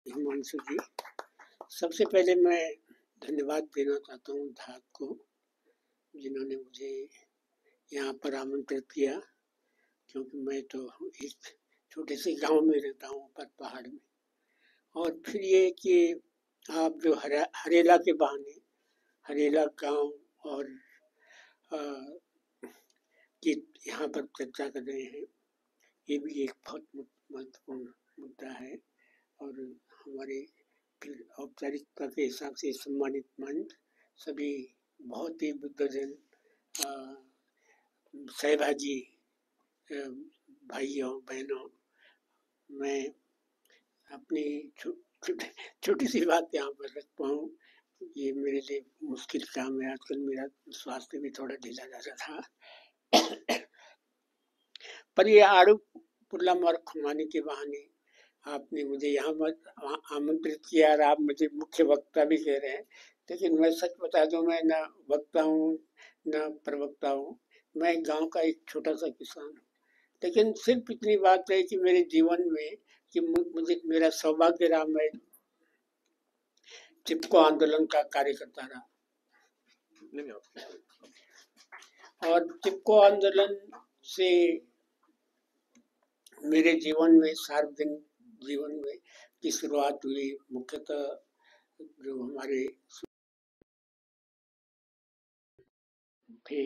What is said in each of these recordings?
हिमांशु जी, सबसे पहले मैं धन्यवाद देना चाहता हूँ धाक को, जिन्होंने मुझे यहाँ पर आमंत्रित किया, क्योंकि मैं तो एक छोटे से गांव में रहता हूँ पर पहाड़ में। और फिर ये कि आप जो हरेला के बहाने हरेला गांव और की यहाँ पर चर्चा कर रहे हैं, ये भी एक बहुत महत्वपूर्ण मुद्दा है। और हमारे औपचारिकता के हिसाब से सम्मानित मंच, सभी बहुत ही बुद्धजन सहभागी भाइयों बहनों, मैं अपनी छोटी सी बात यहाँ पर रख पाऊँ, ये मेरे लिए मुश्किल काम है। आजकल मेरा स्वास्थ्य भी थोड़ा ढीला जा रहा था पर ये आड़ू पुल्लम और खुमानी के बहाने आपने मुझे यहाँ आमंत्रित किया और आप मुझे मुख्य वक्ता भी कह रहे हैं। लेकिन मैं सच बता दूं, मैं न वक्ता हूँ न प्रवक्ता हूँ, मैं गांव का एक छोटा सा किसान हूँ। लेकिन सिर्फ इतनी बात है कि मेरे जीवन में कि मुझे मेरा सौभाग्य रहा, मैं चिपको आंदोलन का कार्यकर्ता रहा। और चिपको आंदोलन से मेरे जीवन में, सार्वजनिक जीवन में की शुरुआत हुई। मुख्यतः जो हमारे थे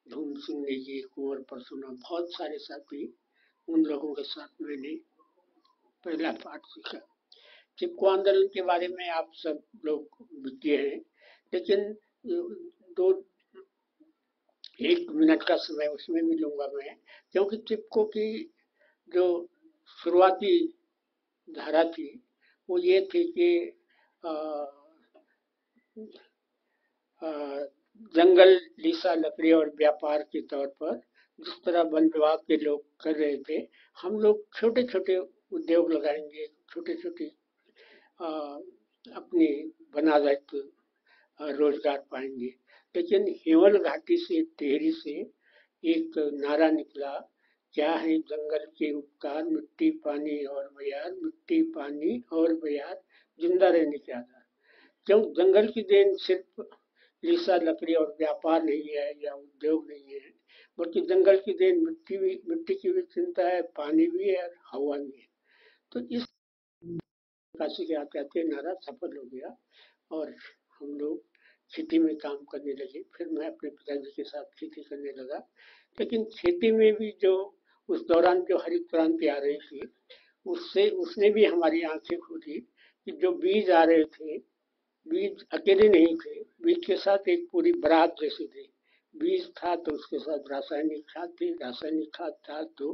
धूम सिंह नेगी, कुंवर परसुना, बहुत सारे साथी, उन लोगों के साथ मैंने पहला पाठ सीखा। चिपको आंदोलन के बारे में आप सब लोग विज्ञ हैं, लेकिन एक मिनट का समय उसमें भी लूंगा मैं, क्योंकि चिपको की जो शुरुआती धारा थी वो ये थी कि जंगल, लीसा, लकड़ी और व्यापार के तौर पर जिस तरह वन विभाग के लोग कर रहे थे, हम लोग छोटे छोटे उद्योग लगाएंगे, छोटे छोटे अपनी बनावट रोजगार पाएंगे। लेकिन हिमल घाटी से, टिहरी से एक नारा निकला, क्या है जंगल के उपकार, मिट्टी पानी और बयार, मिट्टी पानी और बयार, जिंदा रहने के आधार। क्यों जंगल की देन सिर्फ लीसा, लकड़ी और व्यापार नहीं है या उद्योग नहीं है, बल्कि जंगल की देन मिट्टी की भी चिंता है, पानी भी है और हवा भी है। तो इस काशी के आते नारा सफल हो गया और हम लोग खेती में काम करने लगे। फिर मैं अपने पिताजी के साथ खेती करने लगा। लेकिन खेती में भी जो उस दौरान जो हरित क्रांति आ रही थी, उसने भी हमारी आंखें खोली कि जो बीज आ रहे थे, बीज अकेले नहीं थे, बीज के साथ एक पूरी बारात जैसे थे। बीज था तो उसके साथ रासायनिक खाद थी, रासायनिक खाद था तो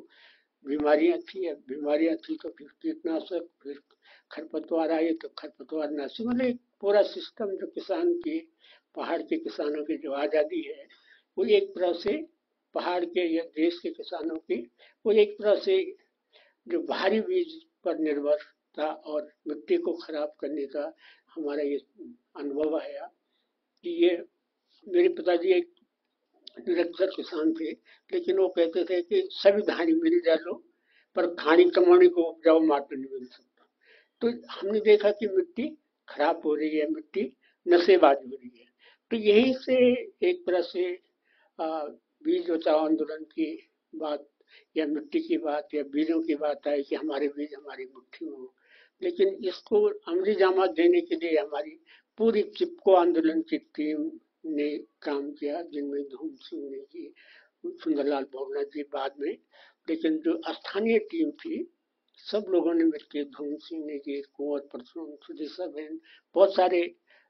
बीमारियां थी, बीमारियां थी तो फिर कीटनाशक, फिर खरपतवार आए तो खरपतवार नाशी। मतलब एक पूरा सिस्टम जो किसान की, पहाड़ के किसानों की जो आज़ादी है, वो एक तरह से पहाड़ के या देश के किसानों की वो एक तरह से जो भारी बीज पर निर्भर था और मिट्टी को खराब करने का हमारा ये अनुभव आया कि ये मेरे पिताजी एक निरक्षर किसान थे, लेकिन वो कहते थे कि सभी धानी मिल डालो पर खानी कमाने को उपजाऊ माटी नहीं मिल सकता। तो हमने देखा कि मिट्टी खराब हो रही है, मिट्टी नशेबाज हो रही है। तो यहीं से एक तरह से बीज बचाओ आंदोलन की बात या मिट्टी की बात या बीजों की बात आई कि हमारे बीज हमारी मुट्ठी में हो। लेकिन इसको अमली जामा देने के लिए हमारी पूरी चिपको आंदोलन की टीम ने काम किया, जिनमें धूम सिंह ने जी, सुंदरलाल बोगला जी बाद में। लेकिन जो स्थानीय टीम थी, सब लोगों ने मिलकर, धूम सिंह ने जी, कुंवर परसुन, सुदेशा बहन, बहुत सारे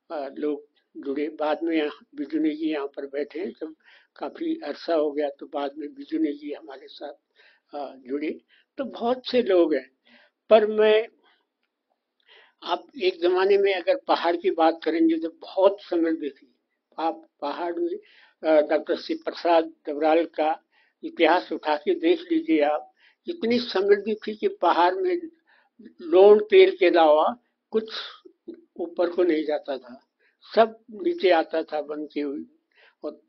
लोग जुड़े। बाद में बिजुनी जी यहाँ पर बैठे हैं, जब काफी अरसा हो गया तो बाद में बिजुनी जी हमारे साथ जुड़े। तो बहुत से लोग हैं। पर मैं आप एक जमाने में अगर पहाड़ की बात करेंगे तो बहुत समृद्धि थी। आप पहाड़ में डॉक्टर शिव प्रसाद डबराल का इतिहास उठा के देख लीजिए आप, इतनी समृद्धि थी कि पहाड़ में लोन तेल के अलावा कुछ ऊपर को नहीं जाता था। सब नीचे आता था बनती हुई। और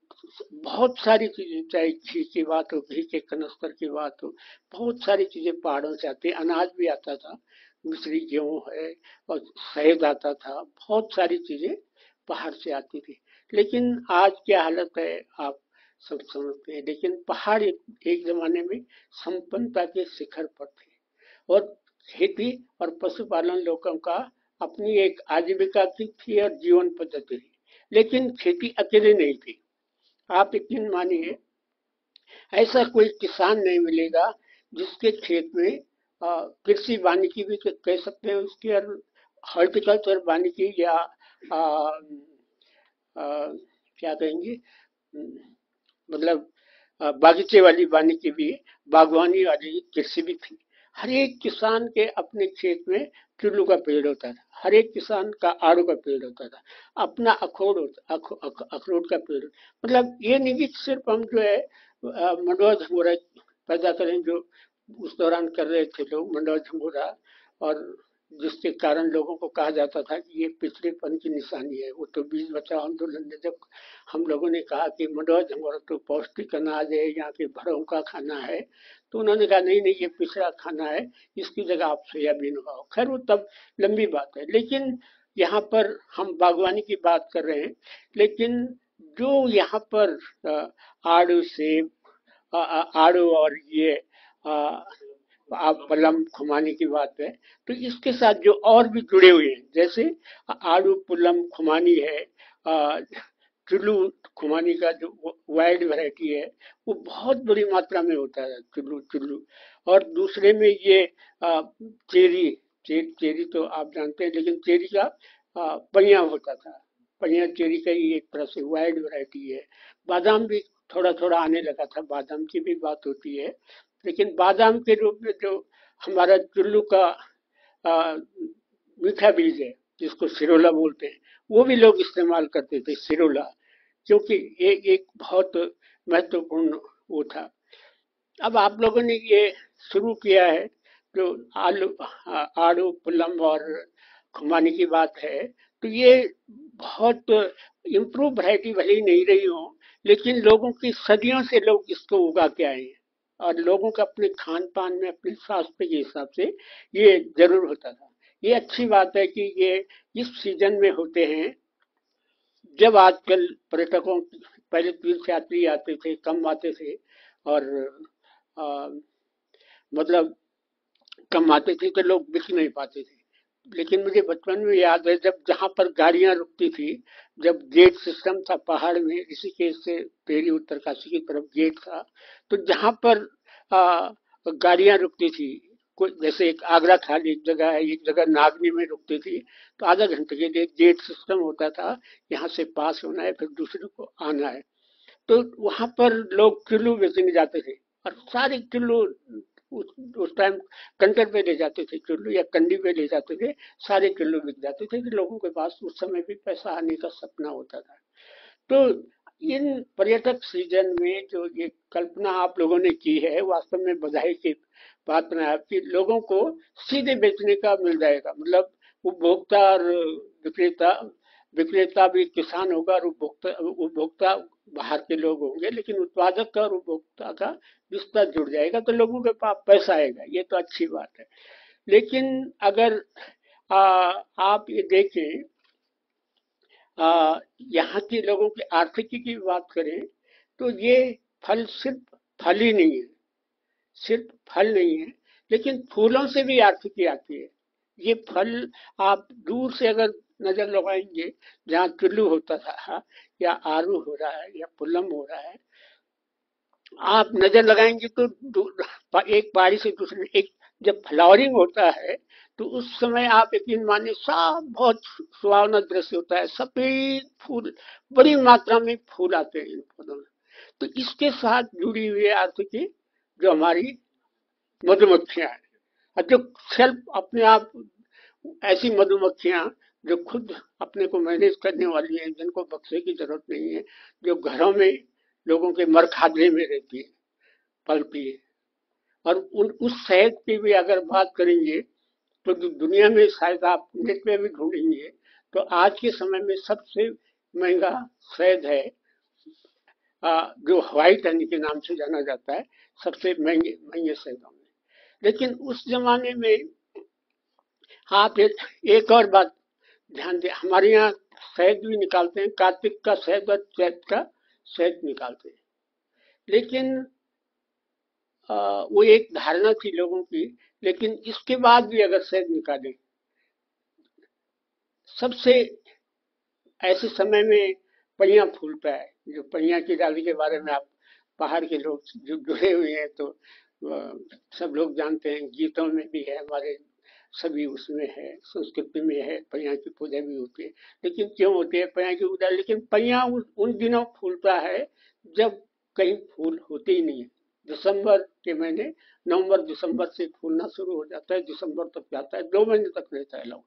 बहुत सारी चीजें, चाहे घी की बात हो, घी के कनस्तर की बात हो, बहुत सारी चीजें पहाड़ों से आती, अनाज भी आता था, मिश्री गेहूं है, और शहद आता था, बहुत सारी चीजें पहाड़ से आती थी। लेकिन आज क्या हालत है आप सब समझते हैं। लेकिन पहाड़ एक जमाने में संपन्नता के शिखर पर थे, और खेती और पशुपालन लोगों का अपनी एक आजीविका की थी और जीवन पद्धति थी। लेकिन खेती अकेले नहीं थी। आप यकीन मानिए, ऐसा कोई किसान नहीं मिलेगा जिसके खेत में कृषि वानिकी भी कह सकते हैं उसकी, और हॉर्टिकल्चर वानिकी, या आ, आ, क्या कहेंगे, मतलब बागीचे वाली वानिकी भी, बागवानी वाली कृषि भी थी। हर एक किसान के अपने खेत में चुल्लू का पेड़ होता था, हर एक किसान का आड़ू का पेड़ होता था, अपना अखरोट होता, अखरोट का पेड़। मतलब ये नहीं कि सिर्फ हम जो है मंडुआ झंगोरा पैदा करें, जो उस दौरान कर रहे थे लोग मंडुआ झंगोरा, और जिसके कारण लोगों को कहा जाता था कि ये पिछड़ेपन की निशानी है। वो तो बीज बचाओ आंदोलन में जब हम लोगों ने कहा कि मंडुआ झंगोरा तो पौष्टिक अनाज है, यहाँ के बड़ों का खाना है, तो उन्होंने कहा नहीं नहीं, ये पिछड़ा खाना है, इसकी जगह आप सोयाबीन उगाओ। खैर वो तब लंबी बात है। लेकिन यहाँ पर हम बागवानी की बात कर रहे हैं। लेकिन जो यहाँ पर आड़ू, सेब, आड़ू और ये आ, आप पलम खुमानी की बात है, तो इसके साथ जो और भी जुड़े हुए हैं, जैसे आड़ू पुलम खुमानी है, चुल्लू खुमानी का जो वाइल्ड वैरायटी है, वो बहुत बड़ी मात्रा में होता है चुल्लू चुल्लू। और दूसरे में ये चेरी, चेरी तो आप जानते हैं, लेकिन चेरी का पहिया होता था। पहिया चेरी का ही एक तरह से वाइल्ड वैरायटी है। बादाम भी थोड़ा थोड़ा आने लगा था, बादाम की भी बात होती है। लेकिन बादाम के रूप में जो हमारा चुल्लू का आ, मीठा बीज है, जिसको सिरोला बोलते हैं, वो भी लोग इस्तेमाल करते थे, सिरोला, क्योंकि ये एक बहुत महत्वपूर्ण वो था। अब आप लोगों ने ये शुरू किया है, जो आलू, आड़ू पुलम और खुमानी की बात है, तो ये बहुत इम्प्रूव वैरायटी भले ही नहीं रही हो, लेकिन लोगों की सदियों से लोग इसको उगा के आए हैं, और लोगों का अपने खान पान में, अपने स्वास्थ्य के हिसाब से ये जरूर होता था। ये अच्छी बात है कि ये इस सीजन में होते हैं, जब आजकल पर्यटकों, पहले तीर्थ यात्री आते थे, कम आते थे, और आ, मतलब कम आते थे तो लोग बिक नहीं पाते थे। लेकिन मुझे बचपन में याद है, जब जहां पर गाड़ियां रुकती थी, जब गेट सिस्टम था पहाड़ में, ऋषिकेश से पेरी उत्तरकाशी की तरफ गेट था, तो जहां पर आ, गाड़ियां रुकती थी, कोई जैसे एक आगरा खाली एक जगह है, एक जगह नागनी में रुकती थी, तो आधा घंटे के लिए गेट सिस्टम होता था, यहाँ से पास होना है, फिर दूसरे को आना है। तो वहां पर लोग चुल्लू बेचने जाते थे, और सारे चुल्लू उस उस टाइम कंटर पे ले जाते थे, चुल्लू या कंडी पे ले जाते थे, सारे चुल्लू बिक जाते थे, कि लोगों के पास उस समय भी पैसा आने का सपना होता था। तो इन पर्यटक सीजन में जो ये कल्पना आप लोगों ने की है, वास्तव में बधाई की बात है आपकी। लोगों को सीधे बेचने का मिल जाएगा, मतलब उपभोक्ता और विक्रेता, विक्रेता भी किसान होगा, और उपभोक्ता उपभोक्ता बाहर के लोग होंगे, लेकिन उत्पादक का और उपभोक्ता का रिश्ता जुड़ जाएगा, तो लोगों के पास पैसा आएगा। ये तो अच्छी बात है। लेकिन अगर आ, आप ये देखें, यहाँ के लोगों की आर्थिकी की बात करें, तो ये फल सिर्फ फल ही नहीं है, सिर्फ फल नहीं है, लेकिन फूलों से भी आर्थिकी आती है। ये फल आप दूर से अगर नजर लगाएंगे, जहाँ चुल्लू होता था, या आरू हो रहा है, या पुलम हो रहा है, आप नजर लगाएंगे तो एक पारी से दूसरी, एक जब फ्लावरिंग होता है, तो उस समय आप यकीन मानिए सब बहुत सुहावना दृश्य होता है, सफेद फूल, बड़ी मात्रा में फूल आते हैं इन फूलों में। तो इसके साथ जुड़ी हुई है आर्थिकी, जो हमारी मधुमक्खियां हैं, और जो सेल्फ अपने आप, ऐसी मधुमक्खियां जो खुद अपने को मैनेज करने वाली हैं, जिनको बक्से की जरूरत नहीं है, जो घरों में लोगों के मरखाने में रहती है, पलती है। और उस शहद की भी अगर बात करेंगे, तो दुनिया में शायद आप नेट पे भी ढूंढेंगे, तो आज के समय में सबसे महंगा शहद है, जो व्हाइट हनी के नाम से जाना जाता है, सबसे महंगे महंगे शहदों में। लेकिन उस जमाने में आप एक और बात ध्यान दें, हमारे यहाँ शहद भी निकालते हैं, कार्तिक का शहद और चैत का शहद निकालते हैं। लेकिन वो एक धारणा थी लोगों की। लेकिन इसके बाद भी अगर शहद निकालें, सबसे ऐसे समय में पहिया फूलता है। जो पहिया की डाली के बारे में आप पहाड़ के लोग जो जुड़े हुए हैं तो सब लोग जानते हैं, गीतों में भी है, हमारे सभी उसमें है, संस्कृति में है, पहिया की पूजा भी होती है। लेकिन क्यों होती है पहिया की पूजा? लेकिन पहिया उन दिनों फूलता है जब कहीं फूल होते ही नहीं है। दिसंबर के महीने, नवंबर दिसंबर से फूलना शुरू हो जाता है, दिसंबर तक जाता है, 2 महीने तक रहता है लोग।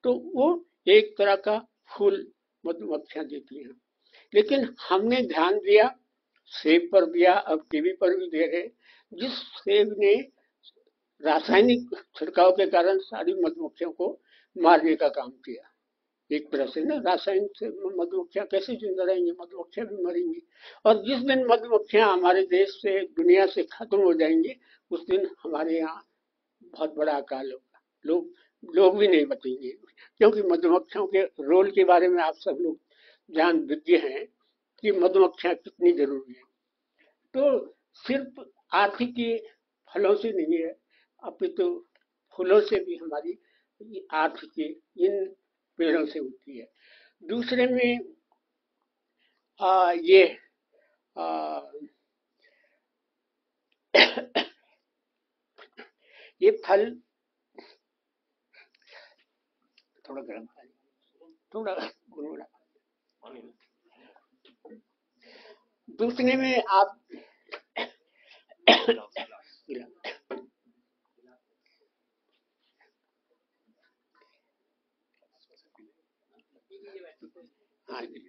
तो वो एक तरह का फूल मधुमक्खियां देती हैं। लेकिन हमने ध्यान दिया, सेब पर दिया, अब कीवी पर भी दे रहे। जिस सेब ने रासायनिक छिड़काव के कारण सारी मधुमक्खियों को मारने का काम किया, एक तरह से ना, रासायनिक से मधुमक्खियां कैसे जिंदा रहेंगी? मधुमक्खियां भी मरेंगी। और जिस दिन मधुमक्खियां हमारे देश से, दुनिया से खत्म हो जाएंगी, उस दिन हमारे यहाँ बहुत बड़ा अकाल होगा। लोग भी नहीं बचेंगे, क्योंकि मधुमक्खियों के रोल के बारे में आप सब लोग जान विज्ञ हैं कि मधुमक्खियां कितनी जरूरी है। तो सिर्फ आर्थिक फलों से नहीं है, अपितु फूलों से भी हमारी आर्थिक इन पेड़ों से होती है। दूसरे में ये आ, ये फल, थोड़ा गर्म पानी, थोड़ा गुनगुना। दूसरे में आप हाँ जी,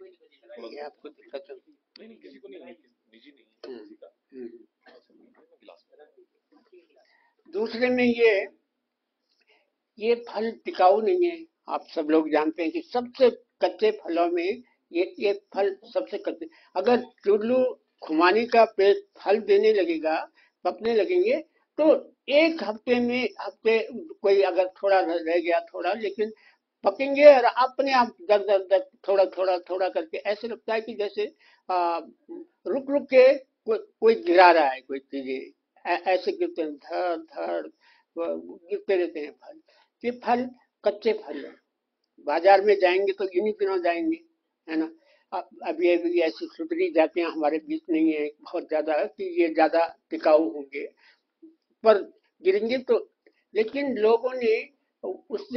ये आपको दिक्कत होगी? नहीं नहीं, किसी को नहीं, निजी नहीं है। दूसरे में ये फल टिकाऊ नहीं है। आप सब लोग जानते हैं कि सबसे कच्चे फलों में ये फल सबसे कच्चे। अगर चुल्लू खुमानी का पेड़ फल देने लगेगा, पकने लगेंगे, तो एक हफ्ते में, हफ्ते कोई अगर थोड़ा रह गया थोड़ा, लेकिन पकेंगे और अपने आप दर दर दर थोड़ा थोड़ा थोड़ा करके ऐसे लगता है कि जैसे रुक रुक के कोई गिरा रहा है कोई चीजें, ऐसे गिरते हैं, धड़ धड़ गिरते रहते हैं फल। ये फल कच्चे फल है, बाजार में जाएंगे तो इन्हीं दिनों जाएंगे, है ना। अभी अभी ऐसी सुधरी जातियां हमारे बीच नहीं है बहुत ज्यादा कि ये ज्यादा टिकाऊ होंगे, पर गिरेंगे तो। लेकिन लोगों ने उस,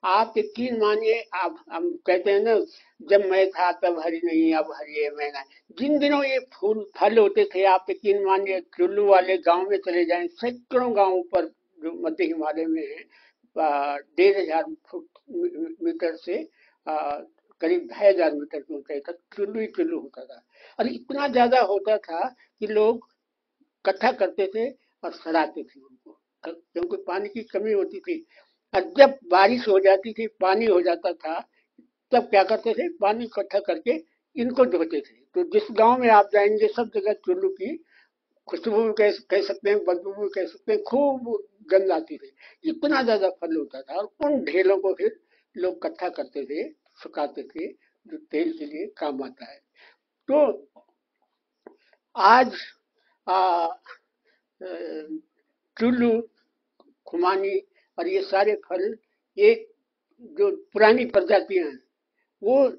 आप यकीन मानिए, आप, हम कहते हैं ना, जब मैं था तब हरी नहीं, अब हरी है मैं ना। जिन दिनों ये फूल फल होते थे, आप यकीन मानिए, चुल्लू वाले गांव में चले जाएं, सैकड़ों गांव पर जो मध्य हिमालय में है, 1,500 मीटर से करीब 2,500 मीटर की ऊंचाई तक चुल्लू ही चुल्लू होता था। और इतना ज्यादा होता था कि लोग इकट्ठा करते थे और सड़ाते थे उनको, क्योंकि पानी की कमी होती थी। और जब बारिश हो जाती थी, पानी हो जाता था, तब क्या करते थे, पानी इकट्ठा करके इनको धोते थे। तो जिस गांव में आप जाएंगे, सब जगह चुल्लू की खुशबू भी कह सकते हैं, बदबू भी कह सकते हैं, खूब गंध आती थी। इतना ज्यादा फल होता था, और उन ढेलों को फिर लोग इकट्ठा करते थे, सुखाते थे, जो तेल के लिए काम आता है। तो आज चुल्लू, खुमानी और ये सारे फल, एक जो पुरानी प्रजातियां हैं, वो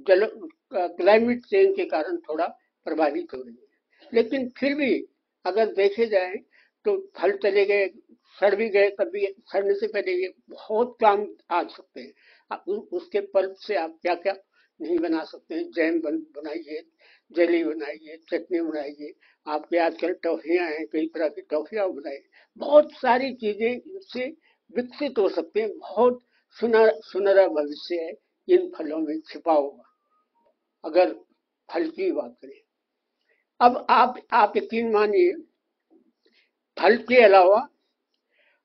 जल क्लाइमेट चेंज के कारण थोड़ा प्रभावित हो रही है। लेकिन फिर भी अगर देखे जाए तो फल चले गए, सड़ भी गए, तभी सड़ने से पहले ये बहुत काम आ सकते हैं। उसके पल्प से आप क्या क्या नहीं बना सकते हैं, जैम बनाइए, जेली बनाइए, चटनी बनाइए, आपके आजकल टॉफियां हैं, कई तरह की टॉफियां बनाइए, बहुत सारी चीजें इनसे विकसित हो सकते हैं। बहुत सुनहरा भविष्य है इन फलों में छिपा हुआ, अगर फल की बात करें। अब आप यकीन मानिए, फल के अलावा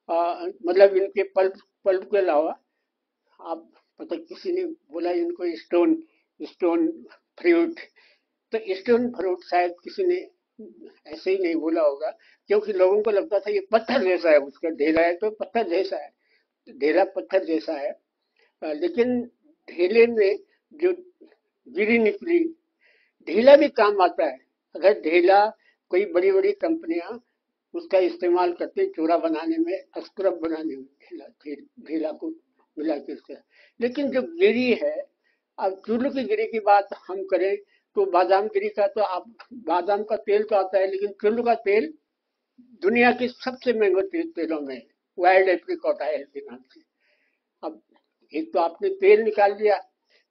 मतलब इनके पल्प पल्प के अलावा आप पता किसी ने बोला इनको स्टोन स्टोन फ्रूट। तो स्टोन फ्रूट शायद किसी ने ऐसे ही नहीं बोला होगा, क्योंकि लोगों को लगता था ये पत्थर जैसा है, उसका ढेला है तो पत्थर जैसा है, ढेला पत्थर जैसा है। लेकिन ढेले में जो गिरी निकली, ढेला भी काम आता है। अगर ढेला, कोई बड़ी बड़ी कंपनियां उसका इस्तेमाल करते हैं चूड़ा बनाने में, स्क्रब बनाने में, ढेला को मिला के उसका। लेकिन जो गिरी है, अब चूल्हे की गिरी की बात हम करें तो बादाम गिरी का तो आप, बादाम का तेल तो आता है, लेकिन चूल्हे का तेल दुनिया के सबसे महंगे तेलों में वाइल्ड एप्रिकॉट ऑयल के नाम से। अब एक तो आपने तेल निकाल लिया,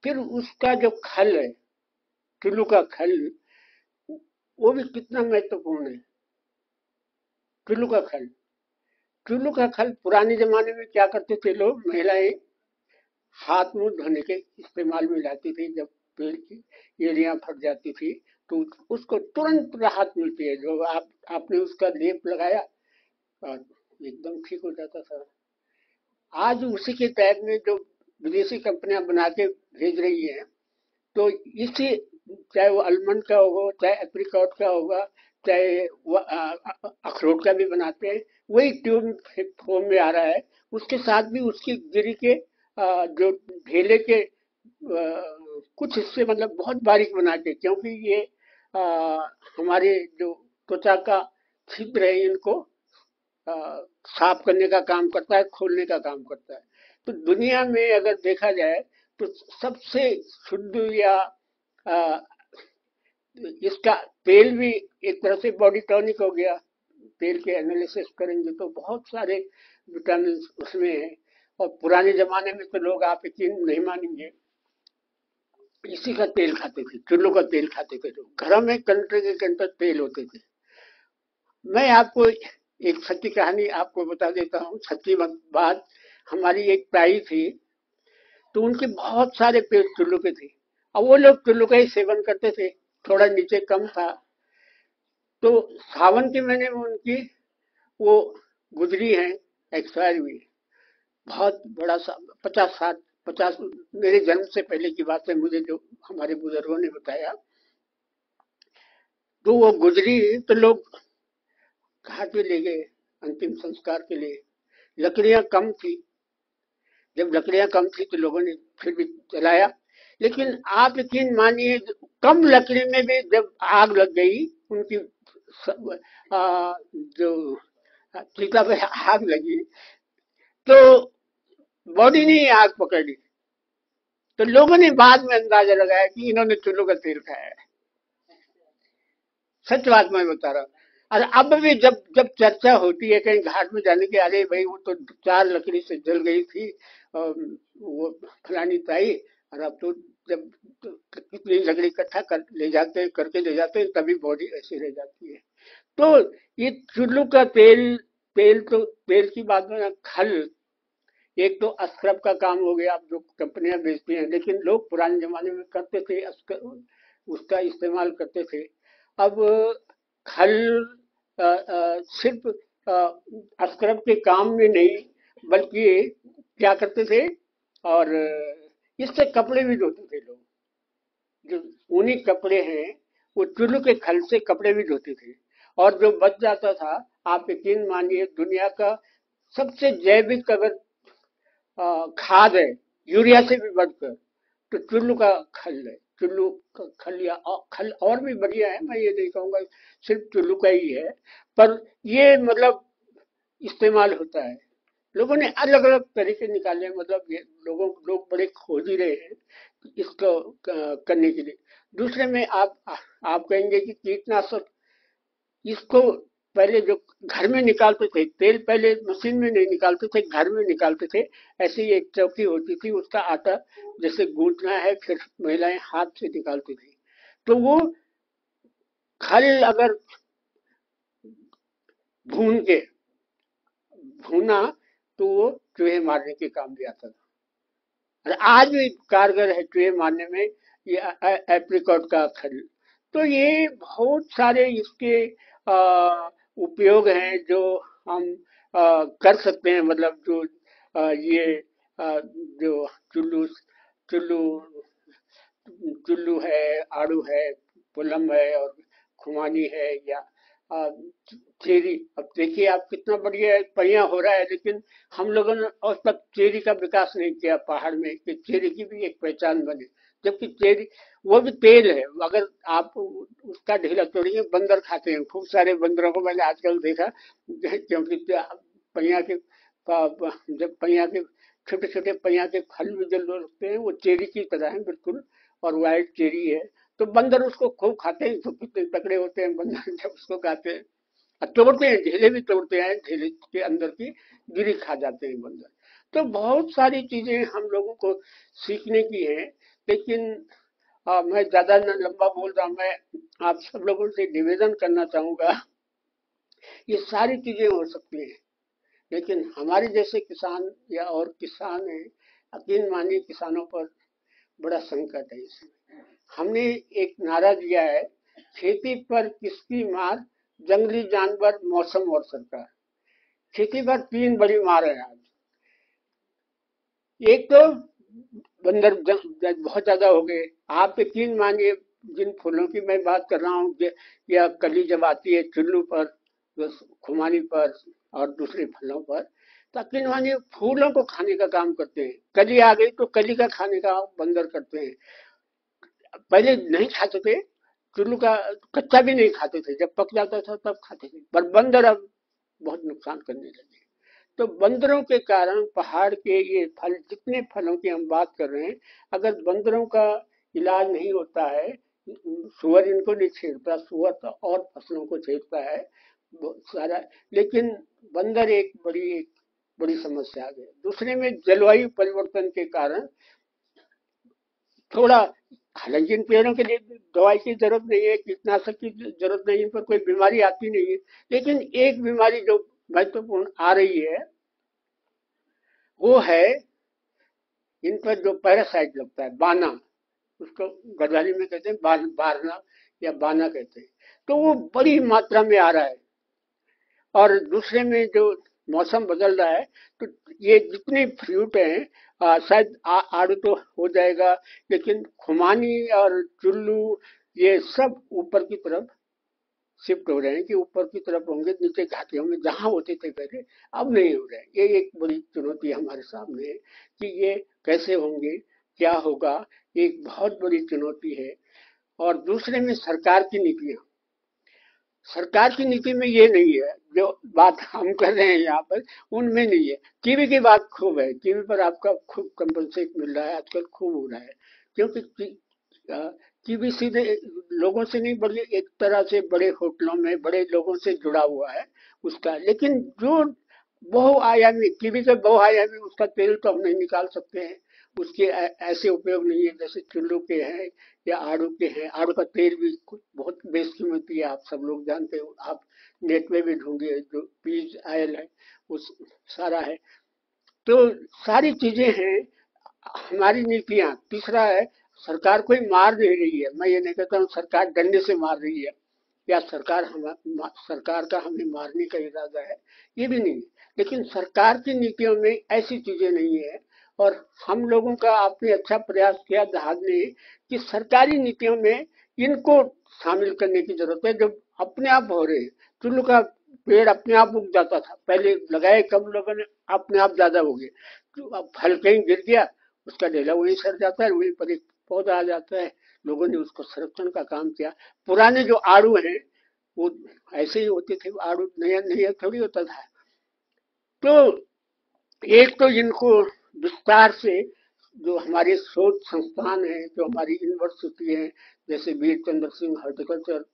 फिर उसका जो खल है, चुल्लू का खल, वो भी कितना महत्वपूर्ण है। चुल्लू का खल, चुल्लू का खल पुराने जमाने में क्या करते थे लोग, महिलाएं हाथ मुंह धोने के इस्तेमाल में लाती थी। जब पेड़ की एड़ियां फट जाती थी तो उसको तुरंत राहत मिलती है। जो आपने उसका लेप लगाया और एकदम ठीक हो जाता था। आज उसी के टाइप में जो विदेशी कंपनियां बना के भेज रही हैं, तो इसी, चाहे वो आलमंड का होगा, चाहे एप्रिकॉट का होगा, चाहे वो अखरोट का भी बनाते हैं, वही ट्यूब फॉर्म में आ रहा है। उसके साथ भी उसकी गिरी के जो ढेले के कुछ हिस्से मतलब बहुत बारीक बना के, क्योंकि ये हमारे जो त्वचा का छिद्र है, इनको अ, साफ करने का काम करता है, खोलने का काम करता है। तो दुनिया में अगर देखा जाए तो सबसे शुद्ध या अ, इसका तेल भी एक तरह से बॉडी टॉनिक हो गया। तेल के एनालिसिस करेंगे तो बहुत सारे विटामिन उसमें है। और पुराने जमाने में तो लोग, आप यकीन नहीं मानेंगे, इसी का तेल खाते थे, चुल्लू का तेल खाते थे लोग। घरों में कंटे के कंटे तेल होते थे। मैं आपको एक सच्ची कहानी आपको बता देता हूँ, सच्ची बात। हमारी एक ताई थी, तो उनके बहुत सारे पेड़ चुल्लू के थे। अब वो लोग चुल्लू का ही सेवन करते थे, थोड़ा नीचे कम था। तो सावन के महीने में उनकी वो गुजरी है, एक्सपायर हुई। बहुत बड़ा सा 50 60 50, मेरे जन्म से पहले की बात है, मुझे जो हमारे बुजुर्गों ने बताया। तो वो गुजरी तो लोग घाट पे ले गए अंतिम संस्कार के लिए। लकड़ियां कम थी, जब लकड़ियां कम थी तो लोगों ने फिर भी जलाया। लेकिन आप यकीन मानिए, कम लकड़ी में भी जब आग लग गई उनकी, जो चिता पे आग लगी, तो बॉडी ने ही आग पकड़ी। तो लोगों ने बाद में अंदाजा लगाया कि इन्होंने चुल्लू का तेल खाया है। सच बात मैं बता रहा हूँ। और अब भी जब जब चर्चा होती है कहीं घाट में जाने की, अरे भाई वो तो 4 लकड़ी से जल गई थी, वो फलानी ताई, और अब तो जब तो कितनी लकड़ी इकट्ठा कर ले जाते, करके ले जाते हैं, तभी बॉडी ऐसी रह जाती है। तो ये चुल्लू का तेल, तेल तो तेल की बात में खल, एक तो स्क्रब का काम हो गया, अब जो कंपनियां बेचती हैं, लेकिन लोग पुराने जमाने में करते थे, उसका इस्तेमाल करते थे। अब खल सिर्फ स्क्रब के काम में नहीं, बल्कि क्या करते थे, और इससे कपड़े भी धोते थे लोग। जो ऊनी कपड़े हैं, वो चुल्लू के खल से कपड़े भी धोते थे। और जो बच जाता था, आप यकीन मानिए, दुनिया का सबसे जैविक अगर खाद है, यूरिया से भी बढ़कर, तो चुल्लू का खल है। चुल्लू का खल, या खल और भी बढ़िया है, मैं ये नहीं कहूंगा सिर्फ चुल्लू का ही है, पर ये मतलब इस्तेमाल होता है। लोगों ने अलग अलग तरीके निकाले, मतलब ये लोग बड़े खोज ही रहे हैं इसको करने के लिए। दूसरे में आप कहेंगे कि कीटनाशक, इसको पहले जो घर में निकालते थे तेल, पहले मशीन में नहीं निकालते थे, घर में निकालते थे। ऐसी एक चौकी होती थी, उसका आटा जैसे गूंथना है, फिर महिलाएं हाथ से निकालती थी। तो वो खल अगर भून के भूना तो वो चूहे मारने के काम भी आता था। और आज भी कारगर है चूहे मारने में ये एप्रिकॉट का खल। तो ये बहुत सारे इसके उपयोग हैं जो हम कर सकते हैं, मतलब जो ये जो चुल्लू चुल्लू चुल्लू है, आड़ू है, पुलम है और खुमानी है या आ, चेरी। अब देखिए आप कितना बढ़िया बढ़िया हो रहा है, लेकिन हम लोगों ने अब तक चेरी का विकास नहीं किया पहाड़ में कि चेरी की भी एक पहचान बने। जबकि चेरी वो भी तेल है, अगर आप उसका ढीला तोड़िए, बंदर खाते हैं, खूब सारे बंदरों को मैंने आजकल देखा। क्योंकि पहिया के जब पहिया के छोटे छोटे पहिया के फल भी जो लगते हैं वो चेरी की तरह है बिल्कुल, और वाइट चेरी है। तो बंदर उसको खूब खाते हैं, तो कितने तकड़े होते हैं बंदर जब उसको खाते हैं। और तोड़ते हैं, ढेले भी तोड़ते हैं, ढेले के अंदर की गिरी खा जाते हैं बंदर। तो बहुत सारी चीजें हम लोगों को सीखने की हैं। लेकिन मैं ज्यादा न लंबा बोल रहा हूं, मैं आप सब लोगों से निवेदन करना चाहूंगा, ये सारी चीजें हो सकती हैं, लेकिन हमारे जैसे किसान या और किसान हैं, यकीन मानिए किसानों पर बड़ा संकट है इसमें। हमने एक नारा दिया है, खेती पर किसकी मार, जंगली जानवर, मौसम और सरकार। खेती पर तीन बड़ी मार है आज। एक तो बंदर बहुत ज्यादा हो गए। आप यकीन मानिए, जिन फूलों की मैं बात कर रहा हूँ, या कली जब आती है चुल्लू पर, खुमानी पर और दूसरे फलों पर, तो यकीन मानिए फूलों को खाने का काम करते हैं। कली आ गई तो कली का खाने का बंदर करते हैं। पहले नहीं खाते थे, चुल्लू का कच्चा भी नहीं खाते थे, जब पक जाता था तब खाते थे, पर बंदर अब बहुत नुकसान करने लगे। तो बंदरों के कारण पहाड़ के ये फल, जितने फलों की हम बात कर रहे हैं, अगर बंदरों का इलाज नहीं होता है, सुअर इनको नहीं छेड़ता, सुअर तो और फसलों को छेड़ता है बहुत सारा। लेकिन बंदर एक बड़ी समस्या है। दूसरे में जलवायु परिवर्तन के कारण थोड़ा, हालांकि इन पेड़ों के लिए दवाई की जरूरत नहीं है, कीटनाशक की जरूरत नहीं है, इन पर कोई बीमारी आती नहीं है। लेकिन एक बीमारी जो महत्वपूर्ण आ रही है, वो है इन पर जो पैरासाइट लगता है, बाना, उसको गढ़वाली में कहते हैं बारना या बाना कहते हैं। तो वो बड़ी मात्रा में आ रहा है। और दूसरे में जो मौसम बदल रहा है, तो ये जितने फ्रूट हैं, शायद आड़ू तो हो जाएगा, लेकिन खुमानी और चुल्लू ये सब ऊपर की तरफ शिफ्ट हो रहे हैं, कि ऊपर की तरफ होंगे, नीचे घाटियों में जहां होते थे पहले अब नहीं हो रहे हैं। ये एक बड़ी चुनौती हमारे सामने है कि ये कैसे होंगे, क्या होगा, एक बहुत बड़ी चुनौती है। और दूसरे में सरकार की नीतियां, सरकार की नीति में ये नहीं है, जो बात हम कर रहे हैं यहाँ पर उनमें नहीं है। टीवी की बात खूब है, टीवी पर आपका खूब कंपनसेट मिल रहा है, आजकल खूब हो रहा है। क्योंकि टीवी सीधे लोगों से नहीं, बल्कि एक तरह से बड़े होटलों में बड़े लोगों से जुड़ा हुआ है उसका। लेकिन जो बहुआयामी टीवी के बहुआयामी, उसका तेल तो हम नहीं निकाल सकते हैं, उसके ऐसे उपयोग नहीं है जैसे चुल्लू के हैं या आड़ू के हैं। आड़ू का तेल भी बहुत बेशकीमती है, आप सब लोग जानते हो, आप नेट में भी ढूंढिए, जो पीज ऑयल है उस सारा है। तो सारी चीजें हैं हमारी नीतियां। तीसरा है, सरकार कोई मार नहीं रही है, मैं ये नहीं कहता हूँ सरकार डंडे से मार रही है या सरकार का हमें मारने का इरादा है, ये भी नहीं है। लेकिन सरकार की नीतियों में ऐसी चीजें नहीं है। और हम लोगों का आपने अच्छा प्रयास किया जहाज ने, कि सरकारी नीतियों में इनको शामिल करने की जरूरत है, जो अपने आप हो रहे हैं। चुल्लू का पेड़ अपने आप उग जाता था, पहले लगाए कम लोगों ने, अपने आप ज्यादा हो गए। तो अब फल कहीं गिर गया, उसका ढेला वहीं सड़ जाता है, वहीं पर एक पौधा आ जाता है। लोगों ने उसको संरक्षण का काम किया। पुराने जो आड़ू हैं वो ऐसे ही होते थे, आड़ू नया नया थोड़ी होता था। तो एक तो इनको विस्तार से, जो हमारे शोध संस्थान है, जो हमारी यूनिवर्सिटी है, जैसे वीर चंद्र सिंह हॉर्टिकल्चर,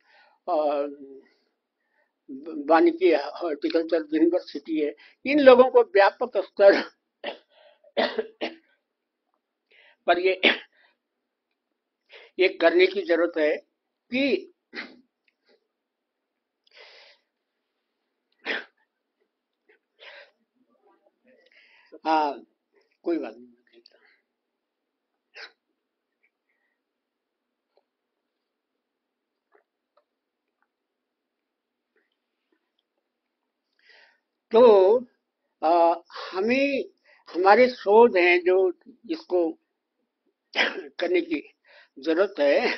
वानिकी हॉर्टिकल्चर यूनिवर्सिटी है, इन लोगों को व्यापक स्तर पर ये करने की जरूरत है कि हाँ, कोई बात नहीं। तो आ, हमें हमारे शोध हैं जो इसको करने की जरूरत है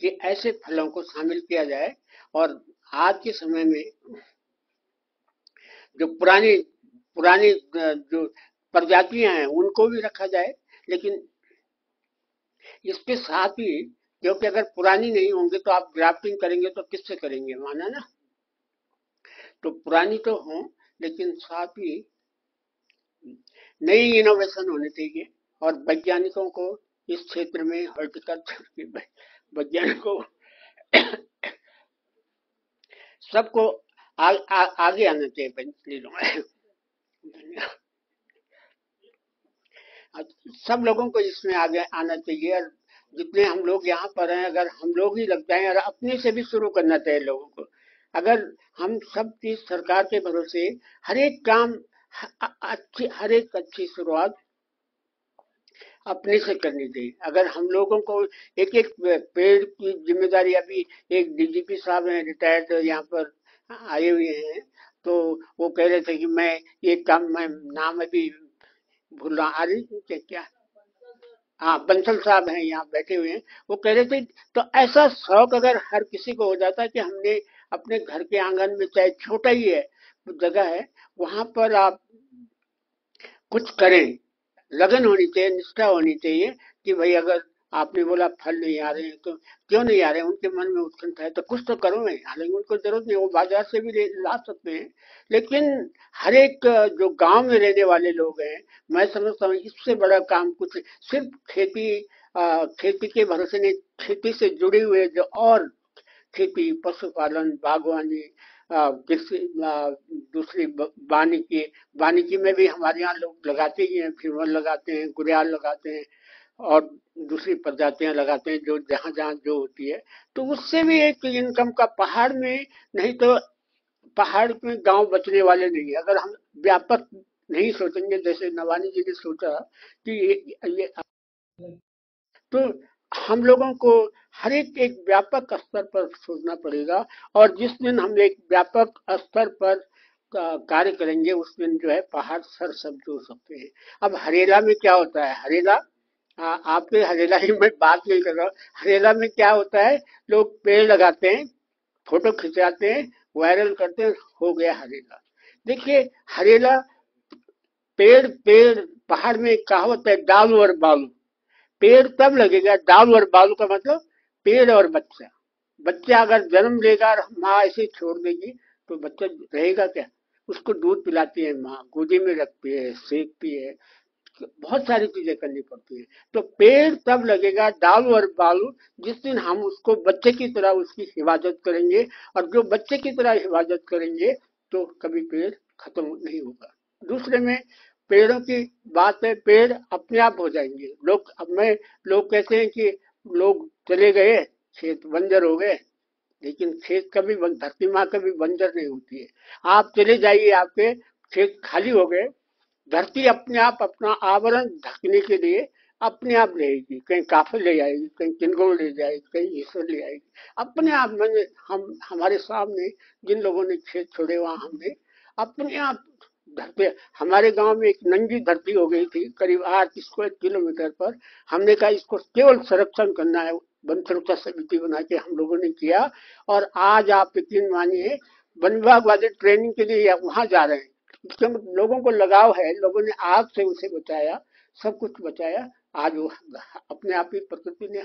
कि ऐसे फलों को शामिल किया जाए। और आज के समय में जो पुरानी पुरानी जो प्रजातियां हैं उनको भी रखा जाए, लेकिन इसके साथ ही, क्योंकि अगर पुरानी नहीं होंगे तो आप ग्राफ्टिंग करेंगे तो किससे करेंगे, माना ना। तो पुरानी तो हो, लेकिन साथ ही नई इनोवेशन होनी चाहिए। और वैज्ञानिकों को इस क्षेत्र में, हॉर्टिकल्चर के वैज्ञानिकों सबको आगे आना चाहिए पेंसिलों में। सब लोगों को इसमें आगे आना चाहिए। और जितने हम लोग यहाँ पर हैं, अगर हम लोग ही लग जाएं, और अपने से भी शुरू करना चाहिए लोगों को। अगर हम सब चीज सरकार के भरोसे, हर एक काम, अच्छी, हर एक अच्छी शुरुआत अपने से करनी चाहिए। अगर हम लोगों को एक एक पेड़ की जिम्मेदारी, अभी एक डीजीपी साहब हैं रिटायर्ड, यहाँ पर आए हुए हैं, तो वो कह रहे थे कि मैं ये काम, मैं नाम अभी भूल रहा, आ रही क्या, हाँ बंसल साहब हैं यहाँ बैठे हुए हैं, वो कह रहे थे तो ऐसा शौक अगर हर किसी को हो जाता है कि हमने अपने घर के आंगन में, चाहे छोटा ही है जगह है, वहां पर आप कुछ करें, लगन होनी चाहिए, निष्ठा होनी चाहिए कि भाई अगर आपने बोला फल नहीं आ रहे हैं तो क्यों नहीं आ रहे हैं, उनके मन में उत्कंठा है तो कुछ तो करो। मैं, हालांकि उनको जरूरत नहीं, वो बाजार से भी ला सकते हैं, लेकिन हर एक जो गांव में रहने वाले लोग हैं, मैं समझता हूँ इससे बड़ा काम कुछ, सिर्फ खेती, खेती के भरोसे नहीं, खेती से जुड़े हुए जो और खेती, पशुपालन, बागवानी, कृषि, दूसरी वानिकी, वानिकी में भी हमारे यहाँ लोग लगाते ही हैं, फिरवन लगाते हैं, गुड़ियाल लगाते हैं, और दूसरी प्रजातियां लगाते हैं जो जहाँ जहाँ जो होती है। तो उससे भी एक इनकम का, पहाड़ में नहीं तो, पहाड़ में गांव बचने वाले नहीं है अगर हम व्यापक नहीं सोचेंगे, जैसे नवानी जी ने सोचा कि ये तो हम लोगों को हर एक व्यापक स्तर पर सोचना पड़ेगा। और जिस दिन हम एक व्यापक स्तर पर कार्य करेंगे, उस दिन जो है पहाड़ सर सब जोड़ सकते हैं। अब हरेला में क्या होता है, हरेला, आपके हरेला की मैं बात नहीं कर रहा हूँ, हरेला में क्या होता है, लोग पेड़ लगाते हैं, फोटो खिंचाते हैं, वायरल करते हैं, हो गया हरेला। देखिए हरेला, पेड़ पेड़, पहाड़ में एक कहावत है, डाल और बालू। पेड़ तब लगेगा, डाल और बालू का मतलब पेड़ और बच्चा। बच्चा अगर जन्म लेगा और माँ ऐसे छोड़ देगी तो बच्चा रहेगा क्या, उसको दूध पिलाती है माँ, गोदी में रखती है, सेकती है, बहुत सारी चीजें करनी पड़ती है। तो पेड़ तब लगेगा, डाल और बालू, जिस दिन हम उसको बच्चे की तरह उसकी हिफाजत करेंगे। और जो बच्चे की तरह हिफाजत करेंगे तो कभी पेड़ खत्म नहीं होगा। दूसरे में पेड़ों की बात है, पेड़ अपने आप हो जाएंगे। लोग, अब मैं, लोग कहते हैं कि लोग चले गए, खेत बंजर हो गए, लेकिन खेत कभी, धरती माँ कभी बंजर नहीं होती है। आप चले जाइए, आपके खेत खाली हो गए, धरती अपने आप अपना आवरण ढकने के लिए अपने आप रहेगी, कहीं काफिर ले आएगी, कहीं किनगोल ले जाएगी, कहीं ईश्वर ले आएगी, अपने आप। मैंने, हम, हमारे सामने जिन लोगों ने खेत छोड़े, वहां हमने अपने आप धरती, हमारे गांव में एक नंगी धरती हो गई थी करीब 8 स्क्वायर किलोमीटर पर। हमने कहा इसको केवल संरक्षण करना है, वन सुरक्षा समिति बना के हम लोगों ने किया। और आज आप यकीन मानिए, वन विभाग वाले ट्रेनिंग के लिए वहां जा रहे हैं, क्योंकि लोगों को लगाव है, लोगों ने आग से उसे बचाया, सब कुछ बचाया। आज वो अपने आप ही प्रकृति ने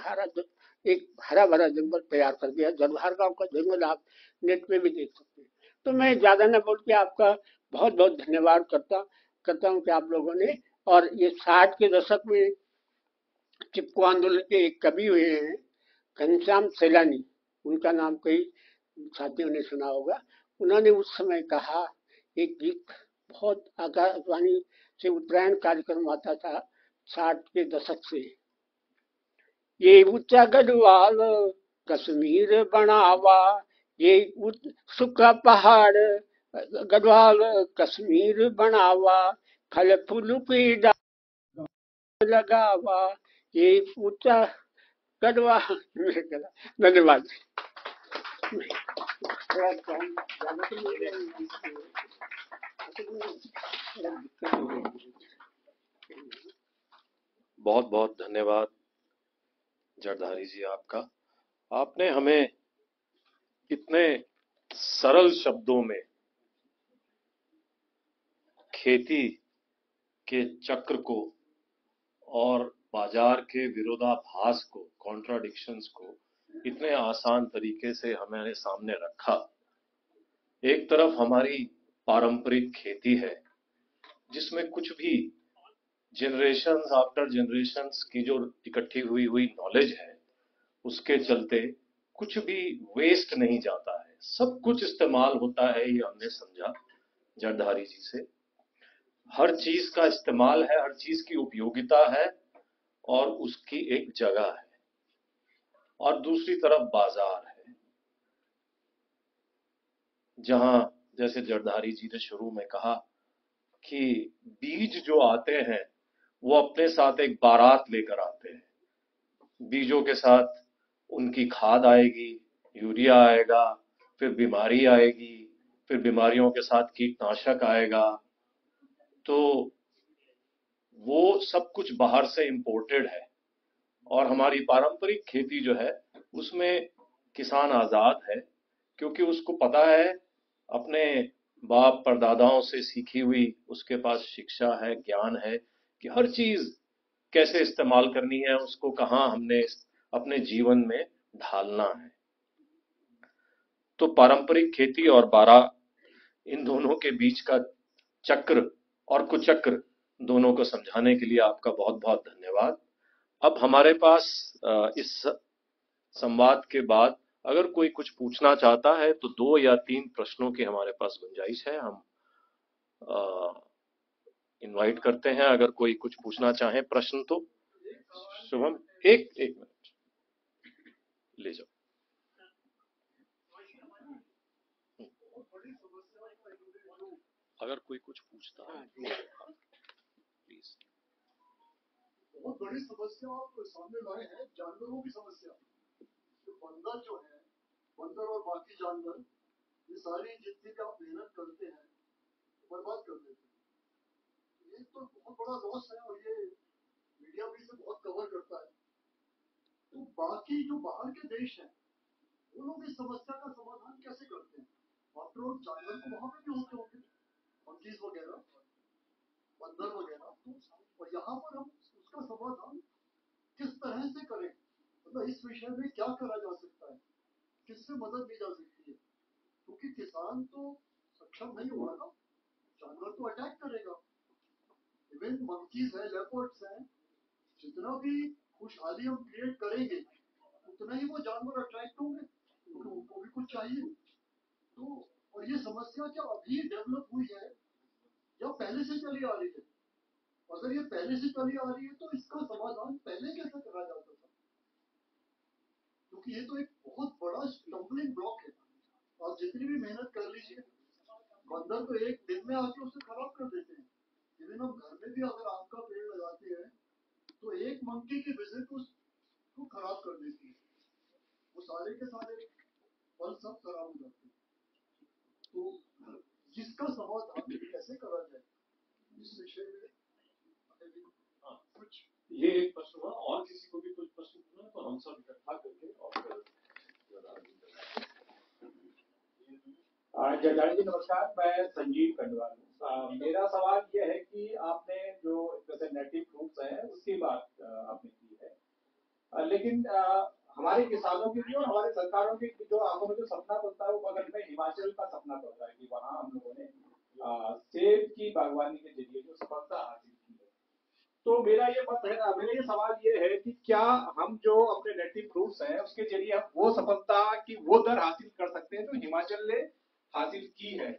एक हरा भरा जंगल तैयार कर दिया। जलहार गांव का जंगल आप नेट पे भी देख सकते हैं। तो मैं ज्यादा न बोल के आपका बहुत बहुत धन्यवाद करता हूँ कि आप लोगों ने, और ये 60 के दशक में चिपको आंदोलन के एक कवि हुए हैं, घनश्याम सैलानी, उनका नाम कई साथियों ने सुना होगा। उन्होंने उस समय कहा एक गीत, बहुत आकाशवाणी से उत्तरायण कार्यक्रम आता था 60 के दशक से, ये ऊंचा गढ़वाल कश्मीर बनावा, ये सूखा पहाड़ गढ़वाल कश्मीर बनावा, फल फूल की डाल लगावा, ये ऊंचा गढ़वाल। धन्यवाद। थोड़ा बहुत बहुत धन्यवाद जटाधारी जी आपका। आपने हमें इतने सरल शब्दों में खेती के चक्र को और बाजार के विरोधाभास को, कॉन्ट्राडिक्शंस को इतने आसान तरीके से हमारे सामने रखा। एक तरफ हमारी पारंपरिक खेती है जिसमें कुछ भी जनरेशंस आफ्टर जनरेशंस की जो इकट्ठी हुई नॉलेज है उसके चलते कुछ भी वेस्ट नहीं जाता है, सब कुछ इस्तेमाल होता है। ये हमने समझा जटाधारी जी से। हर चीज का इस्तेमाल है, हर चीज की उपयोगिता है और उसकी एक जगह है। और दूसरी तरफ बाजार है जहां जैसे जटाधारी जी ने शुरू में कहा कि बीज जो आते हैं वो अपने साथ एक बारात लेकर आते हैं। बीजों के साथ उनकी खाद आएगी, यूरिया आएगा, फिर बीमारी आएगी, फिर बीमारियों के साथ कीटनाशक आएगा। तो वो सब कुछ बाहर से इंपोर्टेड है। और हमारी पारंपरिक खेती जो है उसमें किसान आजाद है क्योंकि उसको पता है, अपने बाप परदादाओं से सीखी हुई उसके पास शिक्षा है, ज्ञान है कि हर चीज कैसे इस्तेमाल करनी है, उसको कहाँ हमने अपने जीवन में ढालना है। तो पारंपरिक खेती और बारा, इन दोनों के बीच का चक्र और कुचक्र दोनों को समझाने के लिए आपका बहुत बहुत धन्यवाद। अब हमारे पास इस संवाद के बाद अगर कोई कुछ पूछना चाहता है तो 2 या 3 प्रश्नों की हमारे पास गुंजाइश है। हम इनवाइट करते हैं अगर कोई कुछ पूछना चाहे प्रश्न तो। शुभम, एक मिनट ले जाओ। अगर कोई कुछ पूछता है प्लीज। बहुत बड़ी समस्या आप सामने लाए हैं, जानवरों की समस्या। तो बंदर जो है, बंदर और बाकी जानवर, ये सारी जितनी का मेहनत करते हैं बर्बाद कर देते हैं। ये तो बहुत बड़ा लॉस है और ये मीडिया भी इसे बहुत कवर करता है। तो बाकी जो बाहर के देश हैं वो लोग इस समस्या का समाधान कैसे करते हैं? आफ्टर ऑल जानवर तो वहां पे भी होते होंगे, मंकीज वगैरह, बंदर वगैरह। तो यहाँ पर हम उसका समाधान किस तरह से करें? मतलब इस विषय में क्या करा जा सकता है, किससे मदद ली जा सकती है? क्योंकि किसान तो सक्षम नहीं होगा ना, जानवर तो अटैक करेगा। इवन मंकीज है, लेपर्ड्स हैं, जितना भी खुशहाली हम क्रिएट करेंगे उतना ही वो जानवर अट्रैक्ट होंगे क्योंकि उनको भी कुछ चाहिए। तो और ये समस्या क्या अभी डेवलप हुई है या पहले से चली आ रही है? अगर ये पहले से चली आ रही है तो इसका समाधान पहले कैसे करा जाता था? क्योंकि ये तो एक बहुत बड़ा स्टम्बलिंग ब्लॉक है। आप जितनी भी मेहनत कर लीजिए, बंदर तो एक दिन में आके उसे खराब कर देते हैं। इवन हम घर में भी अगर आम का पेड़ लगाते हैं तो एक मंकी की विजिट उसको खराब कर देती है, वो सारे के सारे फल सब खराब हो जाते हैं। तो जिसका समाधान कैसे करा जाए इस विषय में कुछ। ये एक प्रश्न हुआ, और किसी को भी कुछ प्रश्न पूछना तो हम सब इकट्ठा करके और जटाधारी जी नमस्कार, मैं संजीव खंडवाल। मेरा सवाल यह है कि आपने जो जैसे नेटिव फ्रूट्स हैं उसकी बात आपने की है, लेकिन हमारे किसानों की भी और हमारे सरकारों की जो आंखों में जो सपना बनता है वो बगल में हिमाचल का सपना बनता है कि वहाँ हम लोगों ने सेब की बागवानी के जरिए जो सफलता हासिल की है। तो मेरा ये सवाल ये है कि क्या हम जो अपने नेटिव फ्रूट्स हैं उसके जरिए हम वो सफलता की वो दर हासिल कर सकते हैं जो हिमाचल ने हासिल की है?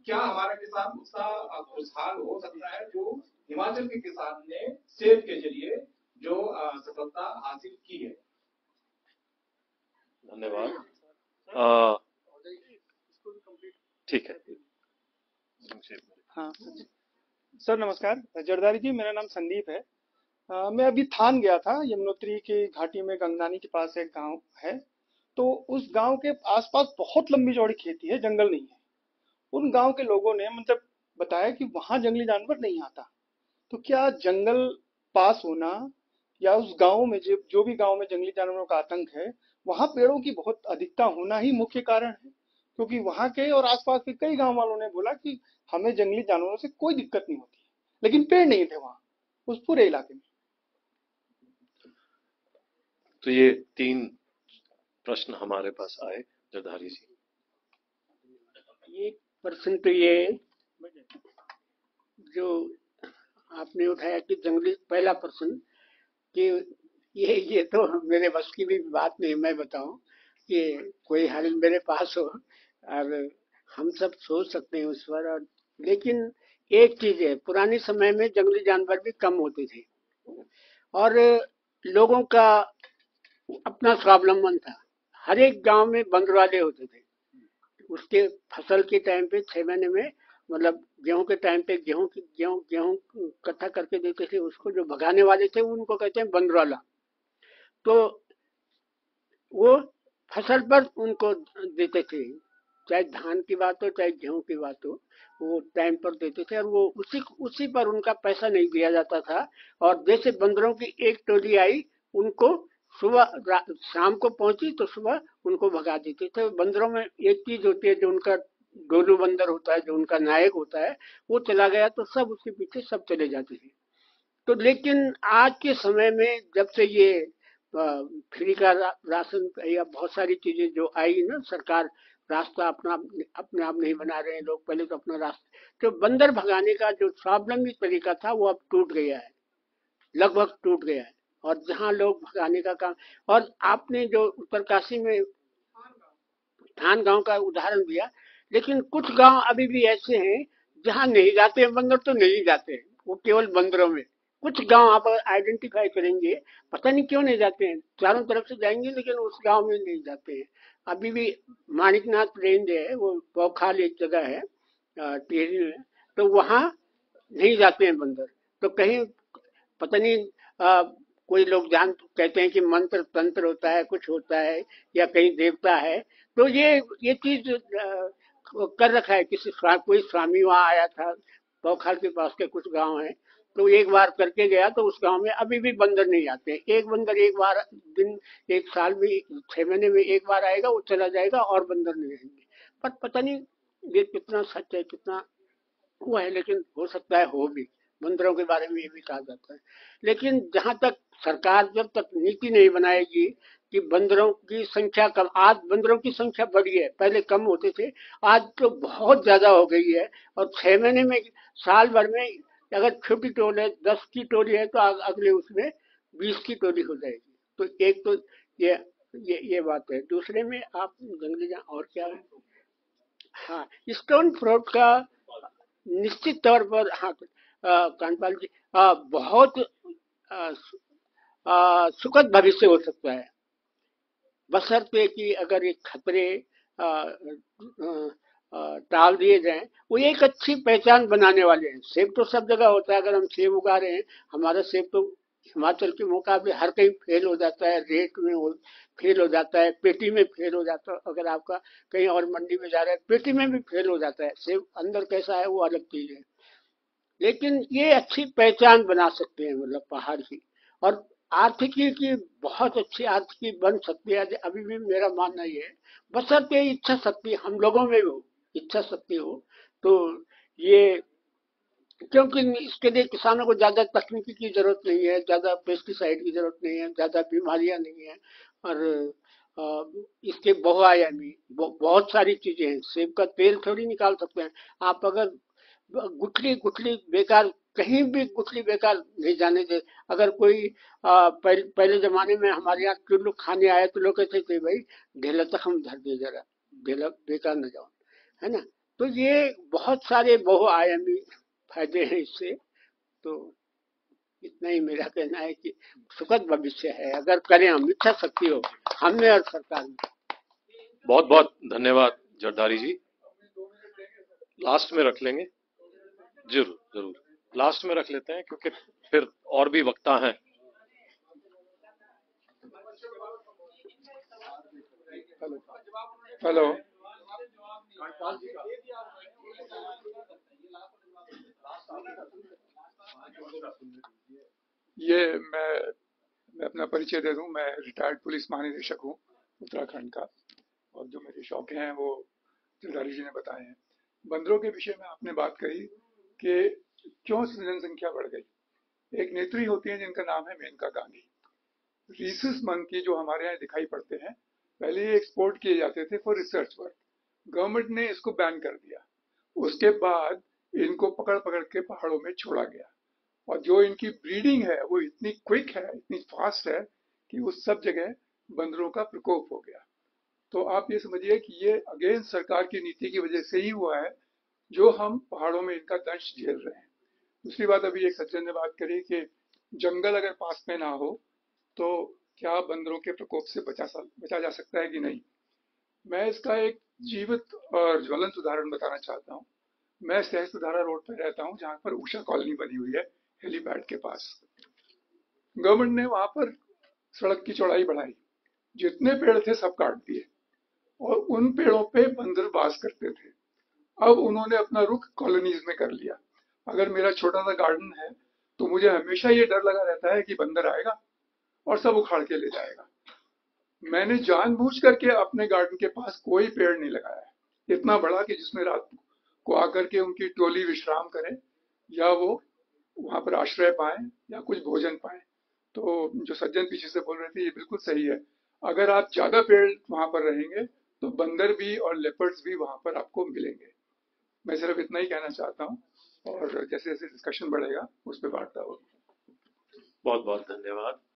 क्या हमारा किसान उसका खुशहाल हो सकता है जो हिमाचल के किसान ने सेब के जरिए जो सफलता हासिल की है? धन्यवाद। ठीक है। हाँ सर नमस्कार। जटाधारी जी, मेरा नाम संदीप है। मैं अभी थान गया था, यमुनोत्री की घाटी में गंगनानी के पास एक गांव है। तो उस गांव के आसपास बहुत लंबी चौड़ी खेती है, जंगल नहीं है। उन गांव के लोगों ने मतलब बताया कि वहां जंगली जानवर नहीं आता। तो क्या जंगल पास होना या उस गांव में जो भी गांव में जंगली जानवरों का आतंक है, वहां पेड़ों की बहुत अधिकता होना ही मुख्य कारण है? क्योंकि वहां के और आसपास के कई गांव वालों ने बोला कि हमें जंगली जानवरों से कोई दिक्कत नहीं होती, लेकिन पेड़ नहीं थे वहां उस पूरे इलाके में। तो ये 3 प्रश्न हमारे पास आए जरदारी जी। एक प्रश्न तो ये जो आपने उठाया कि जंगली, पहला प्रश्न कि ये तो मेरे बस की भी बात नहीं, मैं बताऊं कि कोई हल मेरे पास हो और हम सब सोच सकते हैं उस पर। और लेकिन एक चीज है, पुराने समय में जंगली जानवर भी कम होते थे और लोगों का अपना स्वावलंबन था। हर एक गांव में बंदरवाले होते थे। उसके फसल के टाइम पे 6 महीने में, मतलब गेहूं के टाइम पे गेहूं इकट्ठा करके देते थे। उसको जो भगाने वाले थे उनको कहते हैं बंदरवाला। तो वो फसल पर उनको देते थे, चाहे धान की बात हो चाहे गेहूं की बात हो, वो टाइम पर देते थे और वो उसी पर उनका पैसा नहीं दिया जाता था। और जैसे बंदरों की एक टोली आई, उनको सुबह शाम को पहुंची तो सुबह उनको भगा देते थे। बंदरों में एक चीज होती है, जो उनका डोलू बंदर होता है, जो उनका नायक होता है, वो चला गया तो सब उसके पीछे सब चले जाते थे। तो लेकिन आज के समय में जब से ये फ्री का राशन या बहुत सारी चीजें जो आई ना, सरकार रास्ता अपने आप नहीं बना रहे हैं लोग, पहले तो अपना रास्ता, तो बंदर भगाने का जो स्वावलंबी तरीका था वो अब टूट गया है, लगभग टूट गया है। और जहाँ लोग भगाने का काम, और आपने जो उत्तरकाशी में थान गांव का उदाहरण दिया, लेकिन कुछ गांव अभी भी ऐसे हैं जहां नहीं जाते हैं बंदर, तो नहीं जाते हैं, वो केवल बंदरों में। कुछ गांव आप आइडेंटिफाई करेंगे, पता नहीं क्यों नहीं जाते हैं, चारों तरफ से जाएंगे लेकिन उस गांव में नहीं जाते हैं। अभी भी माणिकनाथ रेंज है, वो बौखाल एक जगह है टिहरी में, तो वहां नहीं जाते हैं बंदर। तो कहीं पता नहीं कोई लोग जान कहते हैं कि मंत्र तंत्र होता है, कुछ होता है, या कहीं देवता है। तो ये चीज कर रखा है किसी कोई स्वामी वहां आया था, बौखाल के पास के कुछ गांव है, तो एक बार करके गया तो उस गांव में अभी भी बंदर नहीं आते। एक बंदर एक बार दिन, एक साल में 6 महीने में एक बार आएगा, वो चला जाएगा और बंदर नहीं आएंगे। पर पता नहीं ये कितना सच है कितना हुआ है, लेकिन हो सकता है हो भी, बंदरों के बारे में ये भी कहा जाता है। लेकिन जहां तक सरकार जब तक नीति नहीं बनाएगी कि बंदरों की संख्या कम, आज बंदरों की संख्या बढ़ी है, पहले कम होते थे, आज तो बहुत ज्यादा हो गई है। और 6 महीने में, साल भर में अगर छोटी टोली है, 10 की टोली है, तो अगले उसमें 20 की टोली हो जाएगी। तो एक तो ये ये बात है। दूसरे में आप जंगली और क्या है, हाँ, स्टोन फ्रूट का निश्चित तौर पर, हाँ कांतपाल जी, बहुत सुखद भविष्य हो सकता है, बशर्ते कि अगर ये खतरे टाल दिए जाएं। वो एक अच्छी पहचान बनाने वाले हैं। सेब तो सब जगह होता है, अगर हम सेब उगा रहे हैं, हमारा सेब तो हिमाचल के मुकाबले हर कहीं फेल हो जाता है, रेट में फेल हो जाता है, पेटी में फेल हो जाता है। अगर आपका कहीं और मंडी में जा रहा है, पेटी में भी फेल हो जाता है। सेब अंदर कैसा है वो अलग चीज है, लेकिन ये अच्छी पहचान बना सकते हैं, मतलब पहाड़ की। और आर्थिकी की बहुत अच्छी आर्थिकी बन सकती है, अभी भी मेरा मानना ये है, बशर्ते इच्छा शक्ति हम लोगों में हो, इच्छा शक्ति हो। तो ये, क्योंकि इसके लिए किसानों को ज्यादा तकनीकी की जरूरत नहीं है, ज्यादा पेस्टिसाइड की जरूरत नहीं है, ज्यादा बीमारियां नहीं है। और इसके बहुआयामी बहुत सारी चीजें हैं। सेब का तेल थोड़ी निकाल सकते हैं आप, अगर गुठली गुठली बेकार, कहीं भी गुठली बेकार नहीं जाने दे। अगर कोई पहले जमाने में हमारे यहाँ चुल्लू खाने आए तो लोग कहते थे, भाई ढेला तक हम धर दे, जरा ढेला बेकार न जाओ, है ना। तो ये बहुत सारे बहुआयामी फायदे हैं इससे। तो इतना ही मेरा कहना है कि सुखद भविष्य है, अगर करें हम, इच्छा शक्ति हो हमें और सरकार में। बहुत बहुत धन्यवाद जरदारी जी। लास्ट में रख लेंगे, जरूर जरूर लास्ट में रख लेते हैं, क्योंकि फिर और भी वक्ता हैं। हेलो। ये मैं अपना परिचय दे दूं। मैं रिटायर्ड पुलिस महानिदेशक हूं उत्तराखंड का, और जो मेरे शौक हैं वो जरदारी जी ने बताए हैं। बंदरों के विषय में आपने बात कही कि क्यों जनसंख्या बढ़ गई। एक नेत्री होती है जिनका नाम है मेनका गांधी। रीसस मंकी जो हमारे यहाँ दिखाई पड़ते हैं, पहले ये एक्सपोर्ट किए जाते थे फॉर रिसर्च वर्क। गवर्नमेंट ने इसको बैन कर दिया। उसके बाद इनको पकड़ पकड़ के पहाड़ों में छोड़ा गया, और जो इनकी ब्रीडिंग है वो इतनी क्विक है, इतनी फास्ट है कि उस सब जगह बंदरों का प्रकोप हो गया। तो आप ये समझिए कि ये अगेन सरकार की नीति की वजह से ही हुआ है जो हम पहाड़ों में इनका दंश झेल रहे हैं। दूसरी बात, अभी एक सज्जन ने बात करी कि जंगल अगर पास में ना हो तो क्या बंदरों के प्रकोप से बचा जा सकता है कि नहीं। मैं इसका एक जीवित और ज्वलंत उदाहरण बताना चाहता हूँ। मैं सहस्त्रधारा रोड पर रहता हूँ, जहाँ पर उषा कॉलोनी बनी हुई है हेलीपैड के पास। गवर्नमेंट ने वहां पर सड़क की चौड़ाई बढ़ाई, जितने पेड़ थे सब काट दिए, और उन पेड़ों पे बंदर वास करते थे। अब उन्होंने अपना रुख कॉलोनीज में कर लिया। अगर मेरा छोटा सा गार्डन है तो मुझे हमेशा ये डर लगा रहता है कि बंदर आएगा और सब उखाड़ के ले जाएगा। मैंने जानबूझ करके अपने गार्डन के पास कोई पेड़ नहीं लगाया है इतना बड़ा कि जिसमें रात को आकर के उनकी टोली विश्राम करे, या वो वहां पर आश्रय पाए या कुछ भोजन पाए। तो जो सज्जन पीछे से बोल रहे थे ये बिल्कुल सही है। अगर आप ज्यादा पेड़ वहां पर रहेंगे तो बंदर भी और लेपर्ड्स भी वहां पर आपको मिलेंगे। मैं सिर्फ इतना ही कहना चाहता हूँ, और जैसे जैसे डिस्कशन बढ़ेगा उस पर वार्ता होगी। बहुत बहुत धन्यवाद।